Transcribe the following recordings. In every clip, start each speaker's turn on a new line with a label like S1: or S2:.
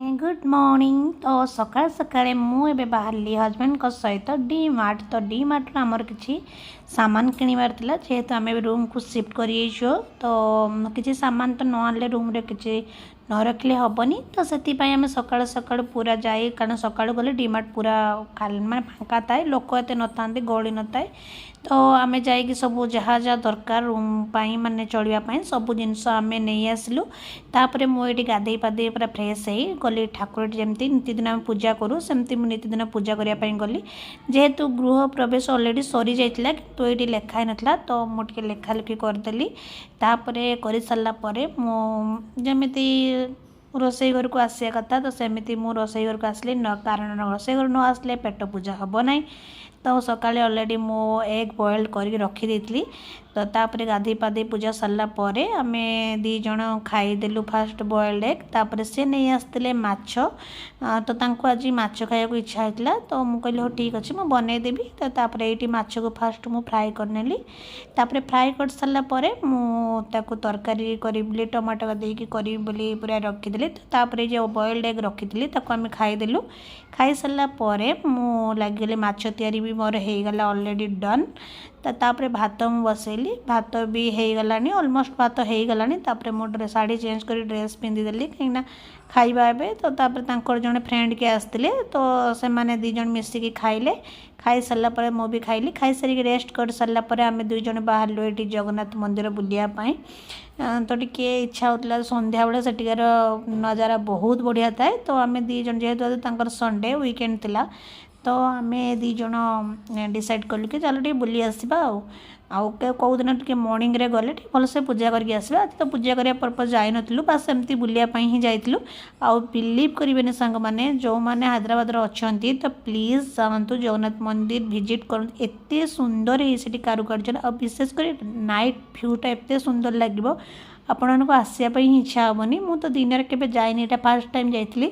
S1: Good morning. तो सकाल सकाଳେ ମୁଁ ଏବେ ବାହାରିଲି ହଜବେଣ୍ଡଙ୍କ ସହିତ डी मार्ट। तो डी मार्ट आमर किसी सामान किणवार थिला, जेहेतु आम रूम को शिफ्ट कर तो किसी सामान तो न आनले रूम रे किसी न रखले हेनी। तो से आम सकाल सकाल पूरा जाए, कारण सकाल गले डी मार्ट पूरा खाली माने फांका थाए, लोक एत न था गहली न थाए। तो आम जाइए सब जहाँ जहाँ दरकार रूम माने चलवाई सब जिनस आम नहीं आसलु। तापर मुझे गाधे पाधे पूरा फ्रेश हो गली ठाकुर जमी नीतिदिन आम पूजा करूँ सेमती मुझे नीतिदिन पूजा करने गली। जेहेतु गृह प्रवेश अलरेडी सरी जाइला किंतु ये लिखाई नाला, तो मुझे लेखा लिखि करदेली। तापर कर सारापर मुझे रोसई घर को आसिया कथा, तो सेमती मु रोसई घर को आसली न, कारण रोसई घर न आसले पेट पूजा हम ना। तो सकाले अलरेडी मो एग बॉइल्ड करके रखी। तो तापर गाधे पाधे पूजा सारापर आम दी जन खाईदेलु फास्ट बॉइल्ड एग। तापर से नहीं आसते माछ, तो तांको आज माछ खाया को इच्छा होता, तो मुझे कहली हो ठीक अच्छे मुझे बनईदेवी। तो तापर ये माछ को फास्ट मु फ्राए करनेली। तापर फ्राए कर सारापर मुझे तरकारी करी टमाटो देकी करी बोली पूरा रखीदेली। तो तापर जो बॉइल्ड एग रखी आम खाईदेलु। खाई सारापर मु लगिगली माछ तैयारी भी मोर होगला अलरेडी डन। तापर भात मु बसैली, भात भी होगला ऑलमोस्ट भात होगला। तापर मो शाढ़ी चेंज कर ड्रेस पिंधिदेली कहीं खाइबा एबे। तो तापर तांकर जने फ्रेंड के आसते, तो से माने दी जन मिसिकी खाइले। खाई सारापर मु भी खाइली। खाई सारिक रेस्ट कर सारापर आम दुई जन बाहरलु ये जगन्नाथ मंदिर बुलायापाई। तो टी इच्छा होता संध्या बेले सेटिकार नज़ारा बहुत बढ़िया थाए। तो आम दी जन जेहेतु संडे वीकेंड थिला, तो आम दी जन डिसाइड कलु कि चलो टे बुली आसवा। आउ कौ दिन टे मॉर्निंग रे गले भलसे पूजा करके आसवा। आज तो पूजा करने पर्पज जाई नथिलु, बस एमती बुलियापाई ही जाइलु। आउ बिलीव करेंगे सांग मैंने जो मैंने हैदराबाद अच्छी, तो प्लीज जातु जगन्नाथ मंदिर विजिट कर। एत सुंदर है कारुकार्य, और विशेषकर नाइट भ्यूटा एत सुंदर लगे आपण को आसापी ही इच्छा हेनी। मु तो दिन में केवे जाइनी, फर्स्ट टाइम जाइली।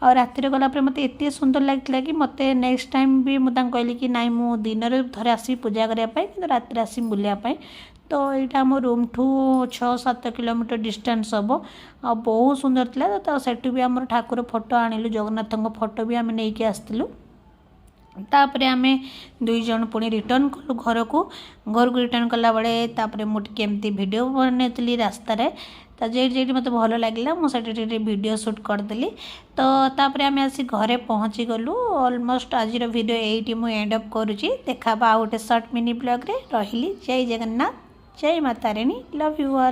S1: और रातिर गलापर मत एत सुंदर लगता कि मत नेक्स्ट टाइम भी मुझे कहली कि नाई मु दिन में थे आसि पूजा करने कि रात आसि बुलायापाई। तो यहाँ आम रूम ठू 6-7 किलोमीटर डिस्टेंस हम। आ बहुत सुंदर था। तो सेठू भी आम ठाकुर फोटो आणिलु, जगन्नाथ फोटो भी आम नहीं आसलु। तापर आम दुई जन पुणी रिटर्न कलु घर को रिटर्न कला बेले मुझे केमती वीडियो बनई रास्तार। तो जे मत भल लगे मुझे वीडियो शूट करदेली। तो तापर आम आसी घरे पहुँची गलु। ऑलमोस्ट आज वीडियो यही मुझे एंड अप करुँची। देखा आउ गोटे शॉर्ट मिनी ब्लॉग रे। रही जय जगन्नाथ, जय Mata Rani, love you all.